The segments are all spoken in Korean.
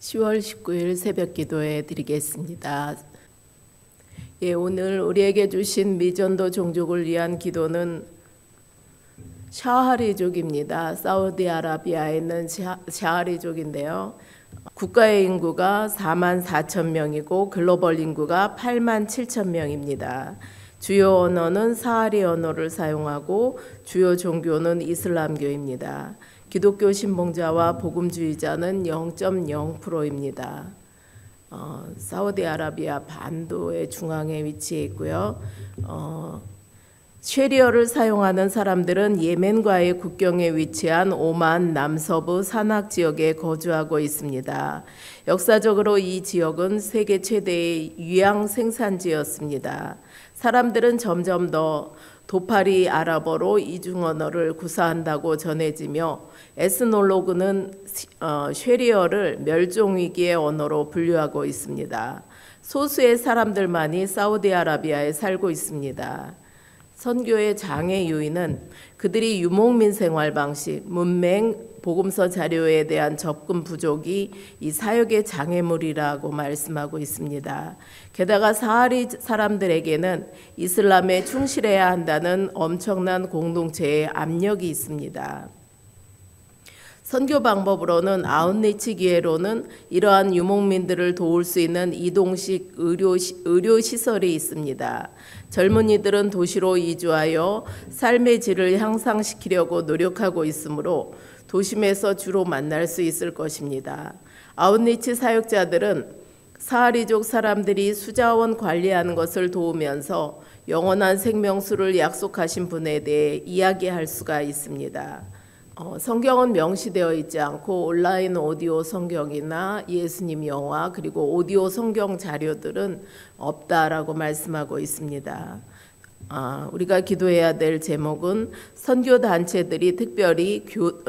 10월 19일 새벽 기도에 드리겠습니다. 오늘 우리에게 주신 미전도 종족을 위한 기도는 샤하리족입니다. 사우디아라비아에 있는 샤하리족인데요. 국가의 인구가 4만 4천 명이고 글로벌 인구가 8만 7천 명입니다. 주요 언어는 사하리 언어를 사용하고 주요 종교는 이슬람교입니다. 기독교 신봉자와 복음주의자는 0.0%입니다. 사우디아라비아 반도의 중앙에 위치해 있고요. 쉐리어를 사용하는 사람들은 예멘과의 국경에 위치한 오만 남서부 산악 지역에 거주하고 있습니다. 역사적으로 이 지역은 세계 최대의 유양 생산지였습니다. 사람들은 점점 더 도파리 아랍어로 이중 언어를 구사한다고 전해지며 에스놀로그는 쉐리어를 멸종위기의 언어로 분류하고 있습니다. 소수의 사람들만이 사우디아라비아에 살고 있습니다. 선교의 장애 요인은 그들이 유목민 생활 방식, 문맹, 복음서 자료에 대한 접근 부족이 이 사역의 장애물이라고 말씀하고 있습니다. 게다가 사하리 사람들에게는 이슬람에 충실해야 한다는 엄청난 공동체의 압력이 있습니다. 선교 방법으로는 아웃리치 기회로는 이러한 유목민들을 도울 수 있는 이동식 의료시설이 있습니다. 젊은이들은 도시로 이주하여 삶의 질을 향상시키려고 노력하고 있으므로 도심에서 주로 만날 수 있을 것입니다. 아웃리치 사역자들은 사하리족 사람들이 수자원 관리하는 것을 도우면서 영원한 생명수를 약속하신 분에 대해 이야기할 수가 있습니다. 성경은 명시되어 있지 않고 온라인 오디오 성경이나 예수님 영화 그리고 오디오 성경 자료들은 없다라고 말씀하고 있습니다. 우리가 기도해야 될 제목은 선교단체들이 특별히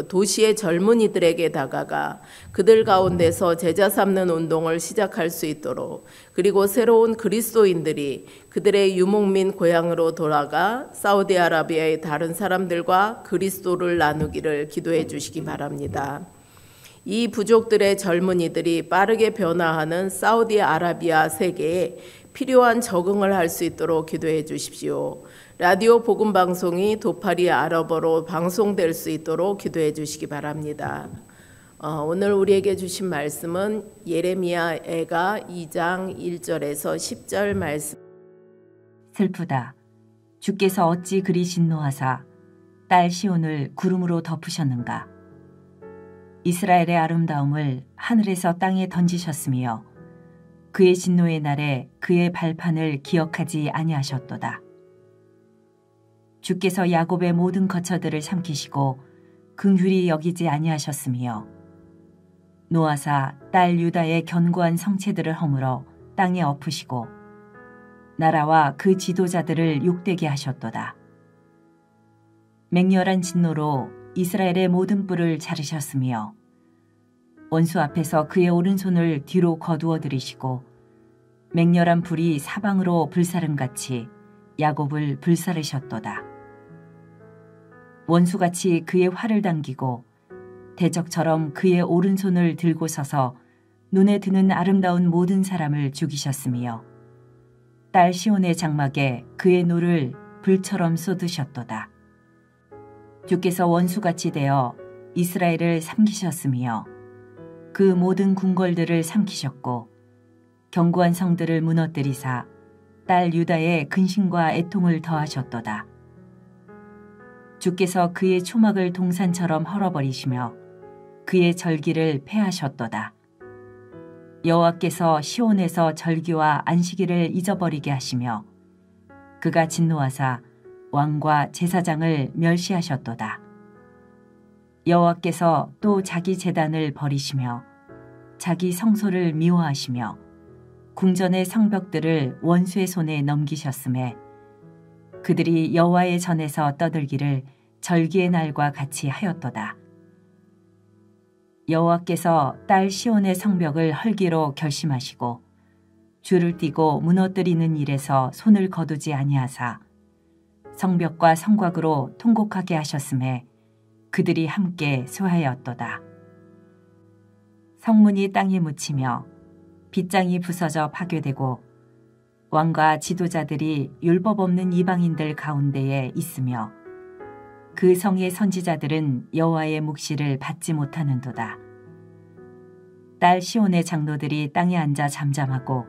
도시의 젊은이들에게 다가가 그들 가운데서 제자 삼는 운동을 시작할 수 있도록, 그리고 새로운 그리스도인들이 그들의 유목민 고향으로 돌아가 사우디아라비아의 다른 사람들과 그리스도를 나누기를 기도해 주시기 바랍니다. 이 부족들의 젊은이들이 빠르게 변화하는 사우디아라비아 세계에 필요한 적응을 할 수 있도록 기도해 주십시오. 라디오 복음 방송이 도파리 아랍어로 방송될 수 있도록 기도해 주시기 바랍니다. 오늘 우리에게 주신 말씀은 예레미야가 2장 1절에서 10절 말씀. 슬프다. 주께서 어찌 그리 진노하사 딸 시온을 구름으로 덮으셨는가. 이스라엘의 아름다움을 하늘에서 땅에 던지셨으며 그의 진노의 날에 그의 발판을 기억하지 아니하셨도다. 주께서 야곱의 모든 거처들을 삼키시고 긍휼히 여기지 아니하셨으며 노아사 딸 유다의 견고한 성체들을 허물어 땅에 엎으시고 나라와 그 지도자들을 욕되게 하셨도다. 맹렬한 진노로 이스라엘의 모든 뿔을 자르셨으며 원수 앞에서 그의 오른손을 뒤로 거두어 들이시고 맹렬한 불이 사방으로 불사름같이 야곱을 불사르셨도다. 원수같이 그의 활을 당기고 대적처럼 그의 오른손을 들고 서서 눈에 드는 아름다운 모든 사람을 죽이셨으며 딸 시온의 장막에 그의 노를 불처럼 쏟으셨도다. 주께서 원수같이 되어 이스라엘을 삼키셨으며 그 모든 궁궐들을 삼키셨고 견고한 성들을 무너뜨리사 딸 유다의 근심과 애통을 더하셨도다. 주께서 그의 초막을 동산처럼 헐어버리시며 그의 절기를 폐하셨도다. 여호와께서 시온에서 절기와 안식일을 잊어버리게 하시며 그가 진노하사 왕과 제사장을 멸시하셨도다. 여호와께서 또 자기 제단을 버리시며 자기 성소를 미워하시며 궁전의 성벽들을 원수의 손에 넘기셨음에 그들이 여호와의 전에서 떠들기를 절기의 날과 같이 하였도다. 여호와께서 딸 시온의 성벽을 헐기로 결심하시고 줄을 띠고 무너뜨리는 일에서 손을 거두지 아니하사 성벽과 성곽으로 통곡하게 하셨음에 그들이 함께 쇠하였도다. 성문이 땅에 묻히며 빗장이 부서져 파괴되고 왕과 지도자들이 율법 없는 이방인들 가운데에 있으며 그 성의 선지자들은 여호와의 묵시를 받지 못하는도다. 딸 시온의 장로들이 땅에 앉아 잠잠하고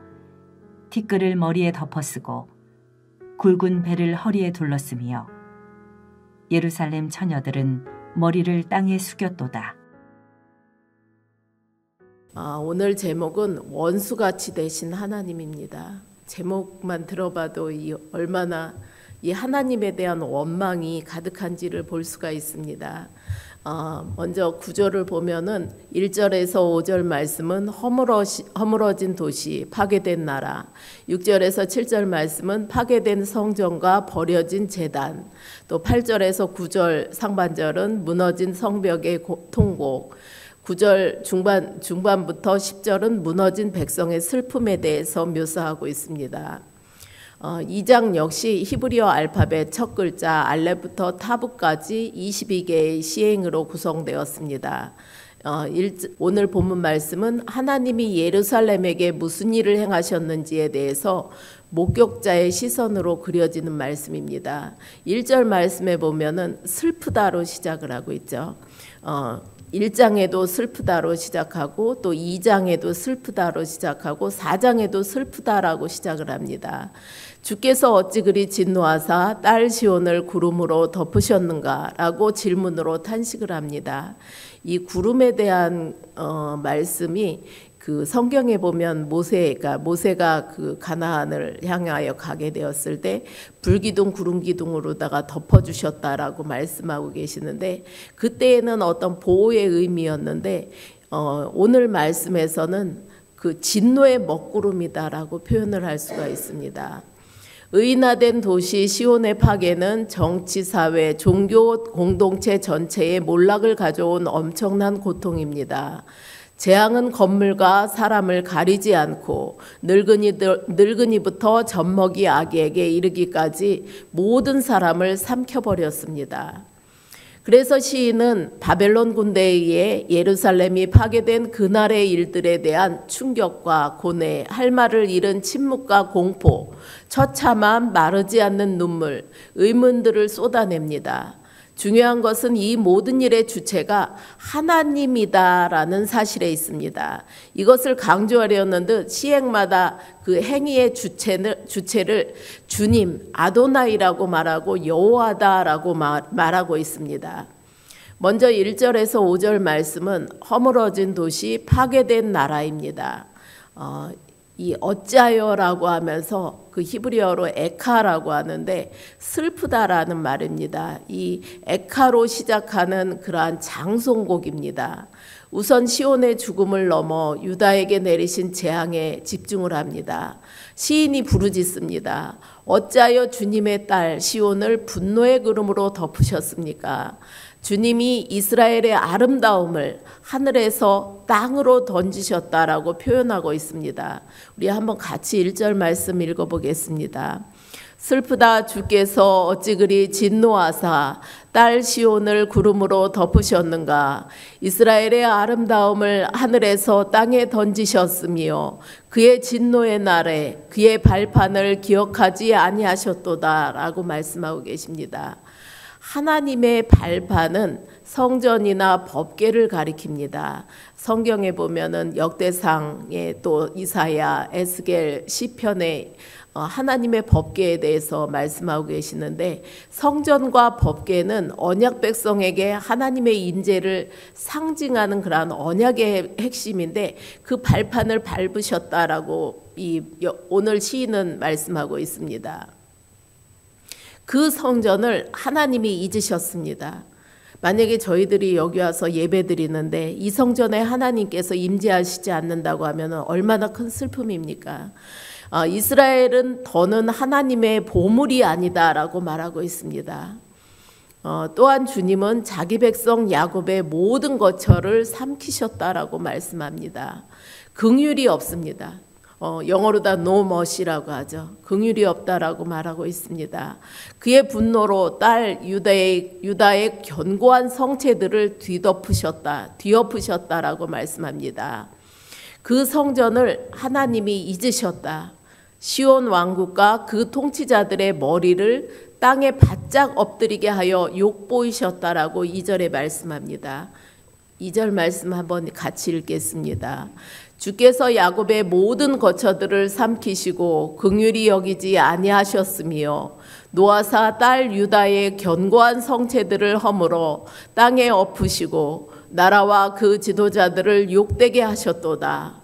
티끌을 머리에 덮어쓰고 굵은 배를 허리에 둘렀으며 예루살렘 처녀들은 머리를 땅에 숙였도다. 오늘 제목은 원수같이 되신 하나님입니다. 제목만 들어봐도 얼마나 이 하나님에 대한 원망이 가득한지를 볼 수가 있습니다. 먼저 9절을 보면은 1절에서 5절 말씀은 허물어진 도시, 파괴된 나라, 6절에서 7절 말씀은 파괴된 성전과 버려진 제단, 또 8절에서 9절 상반절은 무너진 성벽의 통곡, 9절 중반부터 10절은 무너진 백성의 슬픔에 대해서 묘사하고 있습니다. 2장 역시 히브리어 알파벳 첫 글자 알렙부터 타브까지 22개의 시행으로 구성되었습니다. 오늘 본문 말씀은 하나님이 예루살렘에게 무슨 일을 행하셨는지에 대해서 목격자의 시선으로 그려지는 말씀입니다. 1절 말씀에 보면은 슬프다로 시작을 하고 있죠. 1장에도 슬프다로 시작하고 또 2장에도 슬프다로 시작하고 4장에도 슬프다라고 시작을 합니다. 주께서 어찌 그리 진노하사 딸 시온을 구름으로 덮으셨는가라고 질문으로 탄식을 합니다. 이 구름에 대한 말씀이 그 성경에 보면 모세가 그 가나안을 향하여 가게 되었을 때 불기둥 구름기둥으로다가 덮어주셨다라고 말씀하고 계시는데 그때에는 어떤 보호의 의미였는데 오늘 말씀에서는 그 진노의 먹구름이다라고 표현을 할 수가 있습니다. 의인화된 도시 시온의 파괴는 정치, 사회, 종교 공동체 전체에 몰락을 가져온 엄청난 고통입니다. 재앙은 건물과 사람을 가리지 않고 늙은이부터 젖먹이 아기에게 이르기까지 모든 사람을 삼켜버렸습니다. 그래서 시인은 바벨론 군대에 의해 예루살렘이 파괴된 그날의 일들에 대한 충격과 고뇌, 할 말을 잃은 침묵과 공포, 처참한 마르지 않는 눈물, 의문들을 쏟아냅니다. 중요한 것은 이 모든 일의 주체가 하나님이다라는 사실에 있습니다. 이것을 강조하려는 듯 시행마다 그 행위의 주체를 주님, 아도나이라고 말하고 여호와다라고 말하고 있습니다. 먼저 1절에서 5절 말씀은 허물어진 도시, 파괴된 나라입니다. 이 어찌하여라고 하면서 그 히브리어로 에카라고 하는데 슬프다라는 말입니다. 이 에카로 시작하는 그러한 장송곡입니다. 우선 시온의 죽음을 넘어 유다에게 내리신 재앙에 집중을 합니다. 시인이 부르짖습니다. 어찌하여 주님의 딸 시온을 분노의 구름으로 덮으셨습니까? 주님이 이스라엘의 아름다움을 하늘에서 땅으로 던지셨다라고 표현하고 있습니다. 우리 한번 같이 1절 말씀 읽어보겠습니다. 슬프다 주께서 어찌 그리 진노하사 딸 시온을 구름으로 덮으셨는가. 이스라엘의 아름다움을 하늘에서 땅에 던지셨으며 그의 진노의 날에 그의 발판을 기억하지 아니하셨도다라고 말씀하고 계십니다. 하나님의 발판은 성전이나 법궤를 가리킵니다. 성경에 보면은 역대상에 또 이사야, 에스겔, 시편에 하나님의 법궤에 대해서 말씀하고 계시는데 성전과 법궤는 언약 백성에게 하나님의 인재를 상징하는 그러한 언약의 핵심인데 그 발판을 밟으셨다라고 오늘 시인은 말씀하고 있습니다. 그 성전을 하나님이 잊으셨습니다. 만약에 저희들이 여기 와서 예배 드리는데 이 성전에 하나님께서 임재하시지 않는다고 하면 얼마나 큰 슬픔입니까? 이스라엘은 더는 하나님의 보물이 아니다라고 말하고 있습니다. 또한 주님은 자기 백성 야곱의 모든 거처를 삼키셨다라고 말씀합니다. 긍휼이 없습니다. 영어로다 no mercy라고 하죠. 긍휼이 없다라고 말하고 있습니다. 그의 분노로 딸 유다의 견고한 성체들을 뒤엎으셨다라고 말씀합니다. 그 성전을 하나님이 잊으셨다. 시온 왕국과 그 통치자들의 머리를 땅에 바짝 엎드리게 하여 욕보이셨다라고 2절에 말씀합니다. 2절 말씀 한번 같이 읽겠습니다. 주께서 야곱의 모든 거처들을 삼키시고 긍휼히 여기지 아니하셨으며 노아사 딸 유다의 견고한 성체들을 허물어 땅에 엎으시고 나라와 그 지도자들을 욕되게 하셨도다.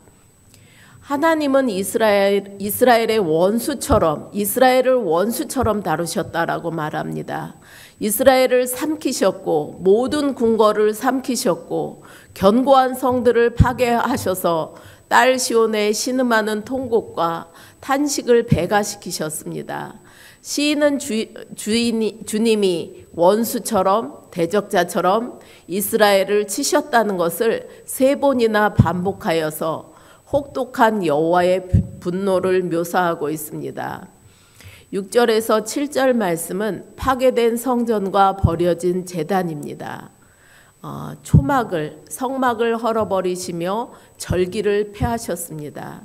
하나님은 이스라엘의 원수처럼 이스라엘을 원수처럼 다루셨다라고 말합니다. 이스라엘을 삼키셨고 모든 궁궐을 삼키셨고 견고한 성들을 파괴하셔서 딸 시온에 신음하는 통곡과 탄식을 배가시키셨습니다. 시인은 주님이 원수처럼 대적자처럼 이스라엘을 치셨다는 것을 3번이나 반복하여서 혹독한 여호와의 분노를 묘사하고 있습니다. 6절에서 7절 말씀은 파괴된 성전과 버려진 제단입니다. 성막을 헐어버리시며 절기를 폐하셨습니다.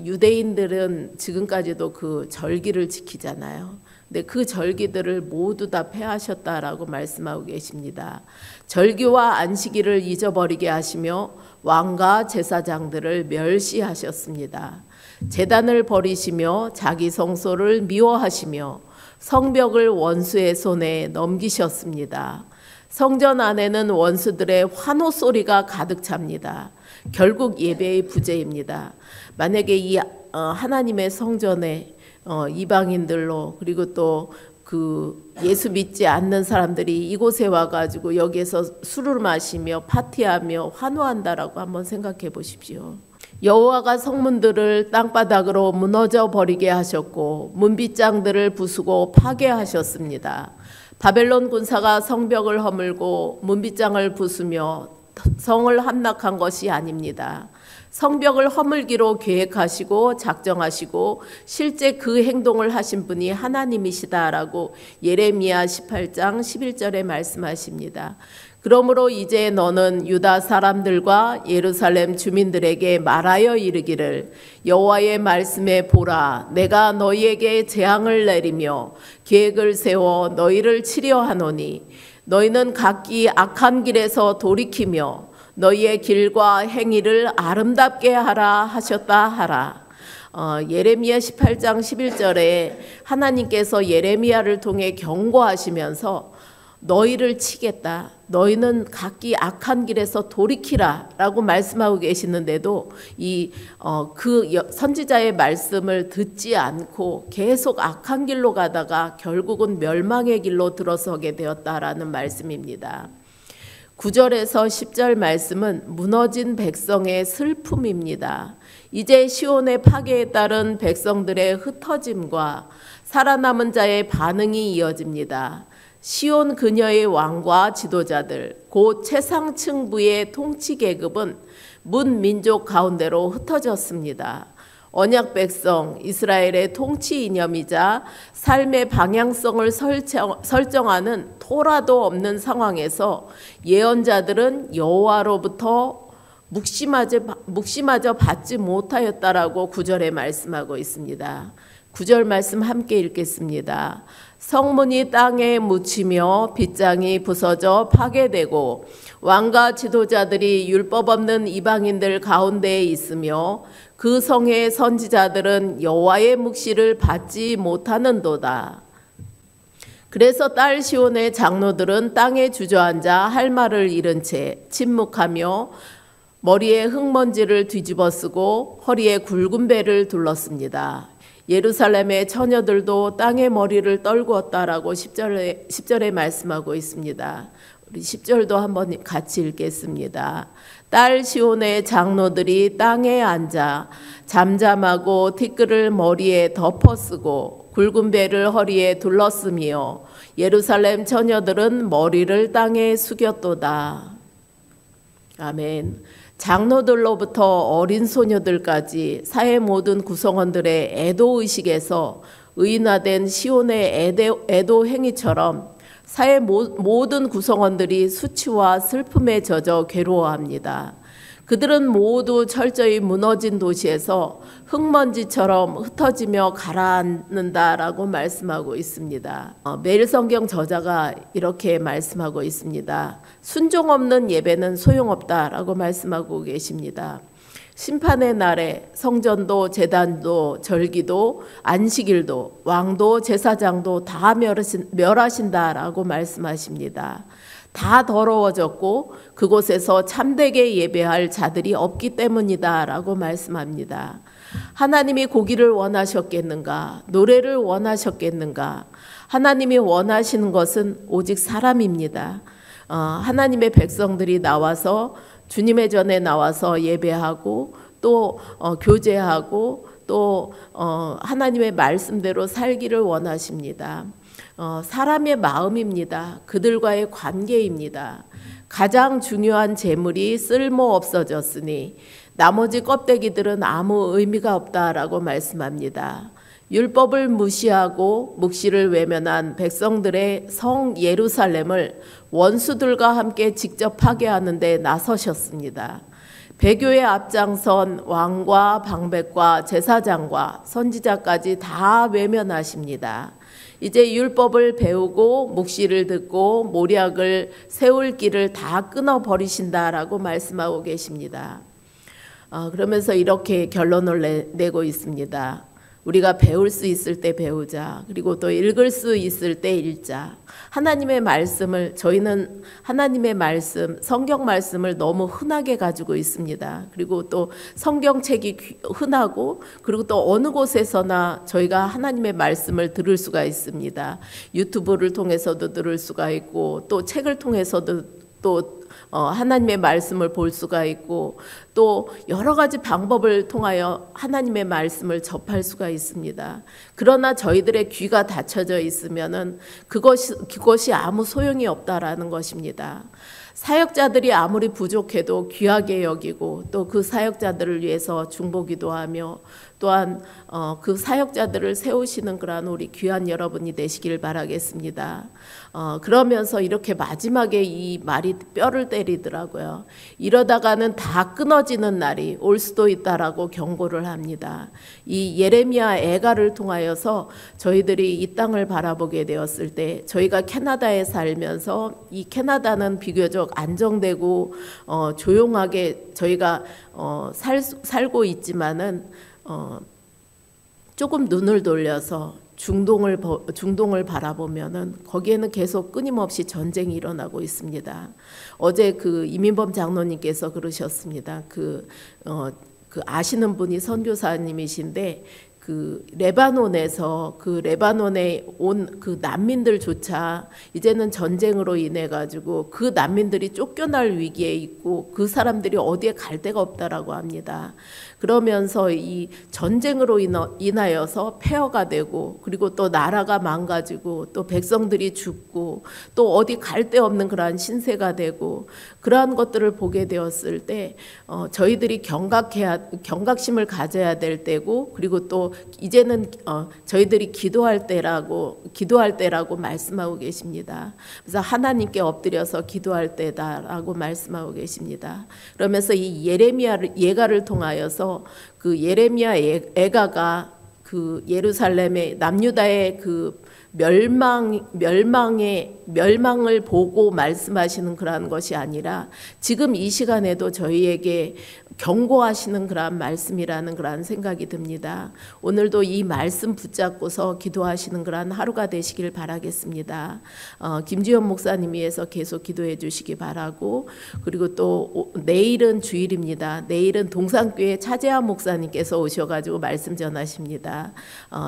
유대인들은 지금까지도 그 절기를 지키잖아요. 근데 그 절기들을 모두 다 폐하셨다라고 말씀하고 계십니다. 절기와 안식일을 잊어버리게 하시며 왕과 제사장들을 멸시하셨습니다. 제단을 버리시며 자기 성소를 미워하시며 성벽을 원수의 손에 넘기셨습니다. 성전 안에는 원수들의 환호 소리가 가득 찹니다. 결국 예배의 부재입니다. 만약에 이 하나님의 성전에 이방인들로 그리고 또 그 예수 믿지 않는 사람들이 이곳에 와가지고 여기에서 술을 마시며 파티하며 환호한다라고 한번 생각해 보십시오. 여호와가 성문들을 땅바닥으로 무너져 버리게 하셨고 문빗장들을 부수고 파괴하셨습니다. 바벨론 군사가 성벽을 허물고 문빗장을 부수며 성을 함락한 것이 아닙니다. 성벽을 허물기로 계획하시고 작정하시고 실제 그 행동을 하신 분이 하나님이시다라고 예레미야 18장 11절에 말씀하십니다. 그러므로 이제 너는 유다 사람들과 예루살렘 주민들에게 말하여 이르기를 여호와의 말씀에 보라 내가 너희에게 재앙을 내리며 계획을 세워 너희를 치려 하노니 너희는 각기 악한 길에서 돌이키며 너희의 길과 행위를 아름답게 하라 하셨다 하라. 예레미야 18장 11절에 하나님께서 예레미야를 통해 경고하시면서 너희를 치겠다. 너희는 각기 악한 길에서 돌이키라 라고 말씀하고 계시는데도 그 선지자의 말씀을 듣지 않고 계속 악한 길로 가다가 결국은 멸망의 길로 들어서게 되었다라는 말씀입니다. 9절에서 10절 말씀은 무너진 백성의 슬픔입니다. 이제 시온의 파괴에 따른 백성들의 흩어짐과 살아남은 자의 반응이 이어집니다. 시온 그녀의 왕과 지도자들, 곧 최상층부의 통치 계급은 문민족 가운데로 흩어졌습니다. 언약 백성 이스라엘의 통치 이념이자 삶의 방향성을 설정하는 토라도 없는 상황에서 예언자들은 여호와로부터 묵시마저 받지 못하였다라고 9절에 말씀하고 있습니다. 9절 말씀 함께 읽겠습니다. 성문이 땅에 묻히며 빗장이 부서져 파괴되고 왕과 지도자들이 율법 없는 이방인들 가운데에 있으며 그 성의 선지자들은 여호와의 묵시를 받지 못하는도다. 그래서 딸 시온의 장로들은 땅에 주저앉아 할 말을 잃은 채 침묵하며 머리에 흙먼지를 뒤집어 쓰고 허리에 굵은 배를 둘렀습니다. 예루살렘의 처녀들도 땅에 머리를 떨구었다라고 10절에 말씀하고 있습니다. 우리 10절도 한번 같이 읽겠습니다. 딸 시온의 장로들이 땅에 앉아 잠잠하고 티끌을 머리에 덮어쓰고 굵은 배를 허리에 둘렀으며 예루살렘 처녀들은 머리를 땅에 숙였도다. 아멘. 장로들로부터 어린 소녀들까지 사회 모든 구성원들의 애도의식에서 의인화된 시온의 애도 행위처럼 사회 모든 구성원들이 수치와 슬픔에 젖어 괴로워합니다. 그들은 모두 철저히 무너진 도시에서 흙먼지처럼 흩어지며 가라앉는다라고 말씀하고 있습니다. 매일 성경 저자가 이렇게 말씀하고 있습니다. 순종 없는 예배는 소용없다라고 말씀하고 계십니다. 심판의 날에 성전도 제단도 절기도 안식일도 왕도 제사장도 다 멸하신다라고 말씀하십니다. 다 더러워졌고 그곳에서 참되게 예배할 자들이 없기 때문이다라고 말씀합니다. 하나님이 고기를 원하셨겠는가? 노래를 원하셨겠는가? 하나님이 원하시는 것은 오직 사람입니다. 하나님의 백성들이 나와서 주님의 전에 나와서 예배하고 또 교제하고 또 하나님의 말씀대로 살기를 원하십니다. 사람의 마음입니다. 그들과의 관계입니다. 가장 중요한 재물이 쓸모 없어졌으니 나머지 껍데기들은 아무 의미가 없다라고 말씀합니다. 율법을 무시하고 묵시를 외면한 백성들의 성 예루살렘을 원수들과 함께 직접 파괴하는 데 나서셨습니다. 배교에 앞장선 왕과 방백과 제사장과 선지자까지 다 외면하십니다. 이제 율법을 배우고 묵시를 듣고 모략을 세울 길을 다 끊어버리신다라고 말씀하고 계십니다. 그러면서 이렇게 결론을 내고 있습니다. 우리가 배울 수 있을 때 배우자. 그리고 또 읽을 수 있을 때 읽자. 하나님의 말씀을 저희는 하나님의 말씀, 성경 말씀을 너무 흔하게 가지고 있습니다. 그리고 또 성경책이 흔하고 그리고 또 어느 곳에서나 저희가 하나님의 말씀을 들을 수가 있습니다. 유튜브를 통해서도 들을 수가 있고 또 책을 통해서도 또 하나님의 말씀을 볼 수가 있고 또 여러 가지 방법을 통하여 하나님의 말씀을 접할 수가 있습니다. 그러나 저희들의 귀가 닫혀져 있으면은 그것이 아무 소용이 없다라는 것입니다. 사역자들이 아무리 부족해도 귀하게 여기고 또 그 사역자들을 위해서 중보기도하며 또한 그 사역자들을 세우시는 그러한 우리 귀한 여러분이 되시길 바라겠습니다. 그러면서 이렇게 마지막에 이 말이 뼈를 때리더라고요. 이러다가는 다 끊어지는 날이 올 수도 있다라고 경고를 합니다. 이 예레미야 애가를 통하여서 저희들이 이 땅을 바라보게 되었을 때 저희가 캐나다에 살면서 이 캐나다는 비교적 안정되고 조용하게 저희가 살고 있지만은 조금 눈을 돌려서 중동을 바라보면은 거기에는 계속 끊임없이 전쟁이 일어나고 있습니다. 어제 그 이민범 장로님께서 그러셨습니다. 그 아시는 분이 선교사님이신데 그 레바논에서 그 레바논에 온 그 난민들조차 이제는 전쟁으로 인해 가지고 그 난민들이 쫓겨날 위기에 있고 그 사람들이 어디에 갈 데가 없다라고 합니다. 그러면서 이 전쟁으로 인하여서 폐허가 되고 그리고 또 나라가 망가지고 또 백성들이 죽고 또 어디 갈 데 없는 그러한 신세가 되고 그러한 것들을 보게 되었을 때 저희들이 경각심을 가져야 될 때고 그리고 또 이제는 저희들이 기도할 때라고 말씀하고 계십니다. 그래서 하나님께 엎드려서 기도할 때다라고 말씀하고 계십니다. 그러면서 이 예레미야 예가를 통하여서 그 예레미야 애가가 그 예루살렘의 남유다의 그 멸망을 보고 말씀하시는 그러한 것이 아니라 지금 이 시간에도 저희에게 경고하시는 그러한 말씀이라는 그러한 생각이 듭니다. 오늘도 이 말씀 붙잡고서 기도하시는 그러한 하루가 되시길 바라겠습니다. 김주현 목사님 위해서 계속 기도해 주시기 바라고 그리고 또 내일은 주일입니다. 내일은 동산교회 차재하 목사님께서 오셔가지고 말씀 전하십니다.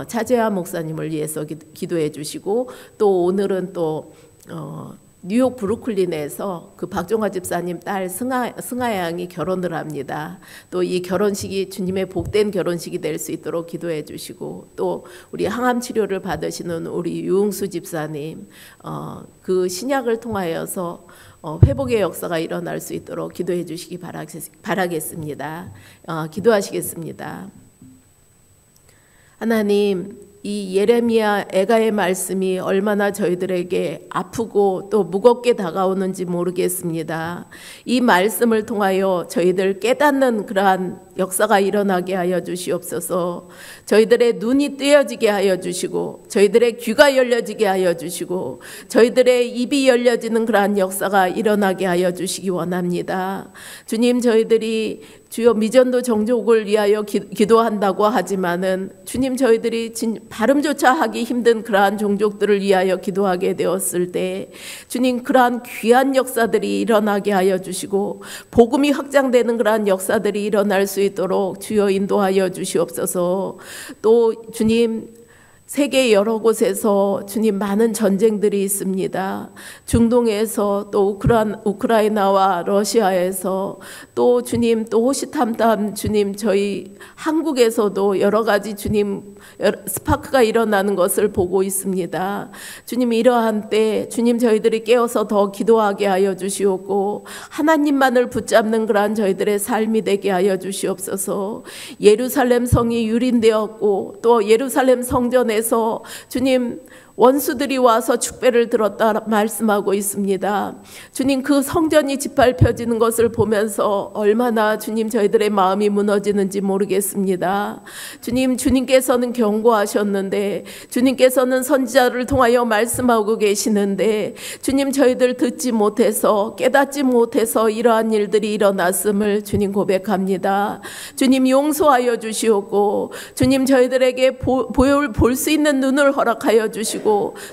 차재하 목사님을 위해서 기도해 주시고 또 오늘은 또 뉴욕 브루클린에서 그 박종화 집사님 딸 승아 양이 결혼을 합니다. 또 이 결혼식이 주님의 복된 결혼식이 될 수 있도록 기도해 주시고, 또 우리 항암 치료를 받으시는 우리 유흥수 집사님 그 신약을 통하여서 회복의 역사가 일어날 수 있도록 기도해 주시기 바라겠습니다. 기도하시겠습니다. 하나님, 이 예레미야 애가의 말씀이 얼마나 저희들에게 아프고 또 무겁게 다가오는지 모르겠습니다. 이 말씀을 통하여 저희들 깨닫는 그러한 역사가 일어나게 하여 주시옵소서. 저희들의 눈이 뜨여지게 하여 주시고, 저희들의 귀가 열려지게 하여 주시고, 저희들의 입이 열려지는 그러한 역사가 일어나게 하여 주시기 원합니다. 주님, 저희들이 주여 미전도 정족을 위하여 기도한다고 하지만은 주님, 저희들이 발음조차 하기 힘든 그러한 종족들을 위하여 기도하게 되었을 때 주님, 그러한 귀한 역사들이 일어나게 하여 주시고 복음이 확장되는 그러한 역사들이 일어날 수 있도록 주여 인도하여 주시옵소서. 또 주님, 세계 여러 곳에서 주님 많은 전쟁들이 있습니다. 중동에서 또 우크라이나와 러시아에서 또 주님, 또 호시탐탐 주님, 저희 한국에서도 여러 가지 주님 스파크가 일어나는 것을 보고 있습니다. 주님, 이러한 때 주님, 저희들이 깨어서 더 기도하게 하여 주시옵고 하나님만을 붙잡는 그러한 저희들의 삶이 되게 하여 주시옵소서. 예루살렘 성이 유린되었고 또 예루살렘 성전에서 주님, 원수들이 와서 축배를 들었다 말씀하고 있습니다. 주님, 그 성전이 짓밟혀지는 것을 보면서 얼마나 주님 저희들의 마음이 무너지는지 모르겠습니다. 주님, 주님께서는 경고하셨는데, 주님께서는 선지자를 통하여 말씀하고 계시는데 주님, 저희들 듣지 못해서 깨닫지 못해서 이러한 일들이 일어났음을 주님 고백합니다. 주님, 용서하여 주시옵고 주님, 저희들에게 볼 수 있는 눈을 허락하여 주시고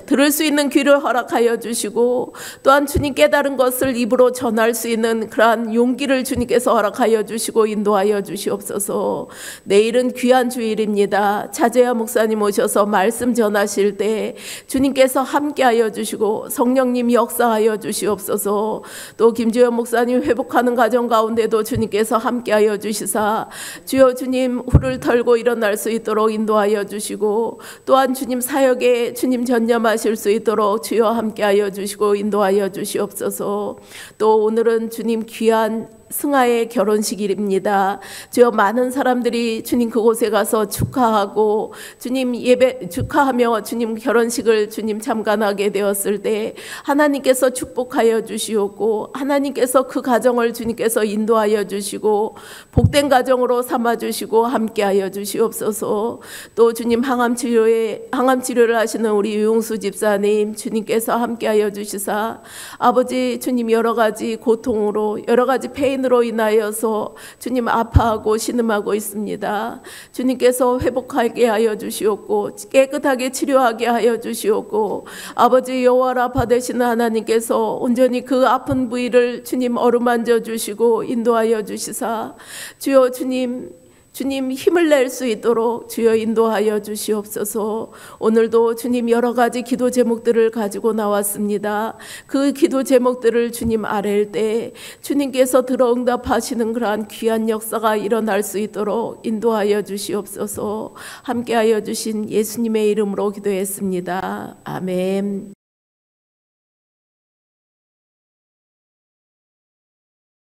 들을 수 있는 귀를 허락하여 주시고, 또한 주님 깨달은 것을 입으로 전할 수 있는 그러한 용기를 주님께서 허락하여 주시고 인도하여 주시옵소서. 내일은 귀한 주일입니다. 차재야 목사님 오셔서 말씀 전하실 때 주님께서 함께하여 주시고 성령님 역사하여 주시옵소서. 또 김주현 목사님 회복하는 가정 가운데도 주님께서 함께하여 주시사 주여 주님, 후를 털고 일어날 수 있도록 인도하여 주시고, 또한 주님 사역에 주님 전념하실 수 있도록 주여 함께하여 주시고 인도하여 주시옵소서. 또 오늘은 주님 귀한 승아의 결혼식일입니다. 주여, 많은 사람들이 주님 그곳에 가서 축하하고 주님 예배 축하하며 주님 결혼식을 주님 참관하게 되었을 때 하나님께서 축복하여 주시옵고 하나님께서 그 가정을 주님께서 인도하여 주시고 복된 가정으로 삼아 주시고 함께하여 주시옵소서. 또 주님, 항암 치료를 하시는 우리 유용수 집사님 주님께서 함께하여 주시사 아버지 주님, 여러 가지 고통으로 여러 가지 페인으로 인하여서 주님 아파하고 신음하고 있습니다. 주님께서 회복하게 하여 주시옵고 깨끗하게 치료하게 하여 주시옵고 아버지 여호와 받으시는 하나님께서 온전히 그 아픈 부위를 주님 어루만져 주시고 인도하여 주시사 주여 주님 힘을 낼 수 있도록 주여 인도하여 주시옵소서. 오늘도 주님 여러 가지 기도 제목들을 가지고 나왔습니다. 그 기도 제목들을 주님 아랠 때 주님께서 들어응답하시는 그러한 귀한 역사가 일어날 수 있도록 인도하여 주시옵소서. 함께하여 주신 예수님의 이름으로 기도했습니다. 아멘.